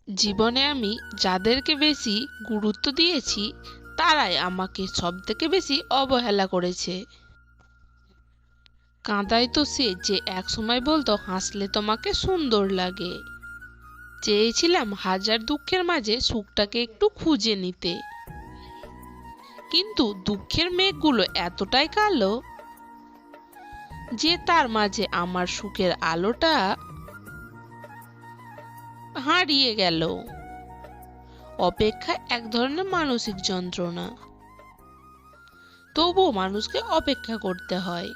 জীবনে আমি যাদেরকে বেশি গুরুত্ব দিয়েছি তারাই আমাকে সবথেকে বেশি অবহেলা করেছে। কাঁদায় তো সে যে একসময় বলতো হাসলে তোমাকে সুন্দর লাগে। চেয়েছিলাম হাজার দুঃখের মাঝে সুখটাকে একটু খুঁজে নিতে, কিন্তু দুঃখের মেঘগুলো এতটাই কালো যে তার মাঝে আমার সুখের আলোটা হারিয়ে গেল। অপেক্ষা এক ধরনের মানসিক যন্ত্রণা, তবুও মানুষকে অপেক্ষা করতে হয়,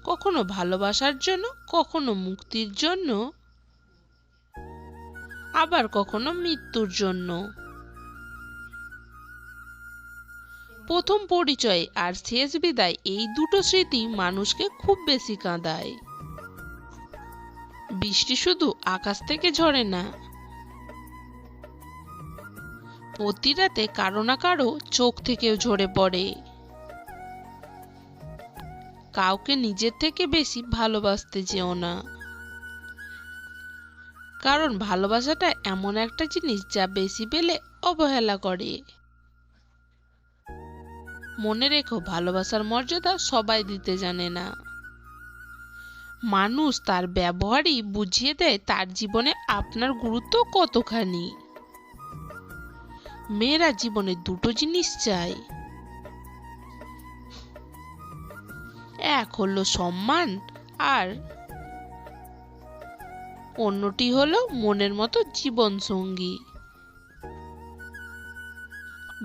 কখনো ভালোবাসার জন্য, কখনো মুক্তির জন্য, আবার কখনো মৃত্যুর জন্য। প্রথম পরিচয় আর শেষ বিদায়, এই দুটো স্মৃতি মানুষকে খুব বেশি কাঁদায়। বৃষ্টি শুধু আকাশ থেকে ঝরে না, প্রতি রাতে কারো না কারো চোখ থেকেও ঝরে পড়ে। কাউকে নিজের থেকে বেশি ভালোবাসতে যেও না, কারণ ভালোবাসাটা এমন একটা জিনিস যা বেশি পেলে অবহেলা করে। মনে রেখো, ভালোবাসার মর্যাদা সবাই দিতে জানে না। মানুষ তার ব্যবহারই বুঝিয়ে দেয় তার জীবনে আপনার গুরুত্ব কতখানি। মেয়েরা জীবনে দুটো জিনিস চায়, এক হলো সম্মান, আর অন্যটি হলো মনের মতো জীবন সঙ্গী।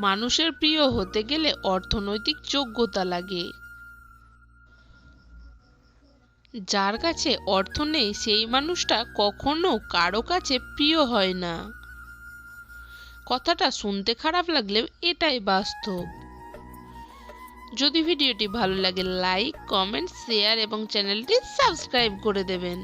মানুষের প্রিয় হতে গেলে অর্থনৈতিক যোগ্যতা লাগে। যার কাছে অর্থ নেই সেই মানুষটা কখনো কারো কাছে প্রিয় হয় না। কথাটা শুনতে খারাপ লাগলেও এটাই বাস্তব। যদি ভিডিওটি ভালো লাগে লাইক, কমেন্ট, শেয়ার এবং চ্যানেলটি সাবস্ক্রাইব করে দেবেন।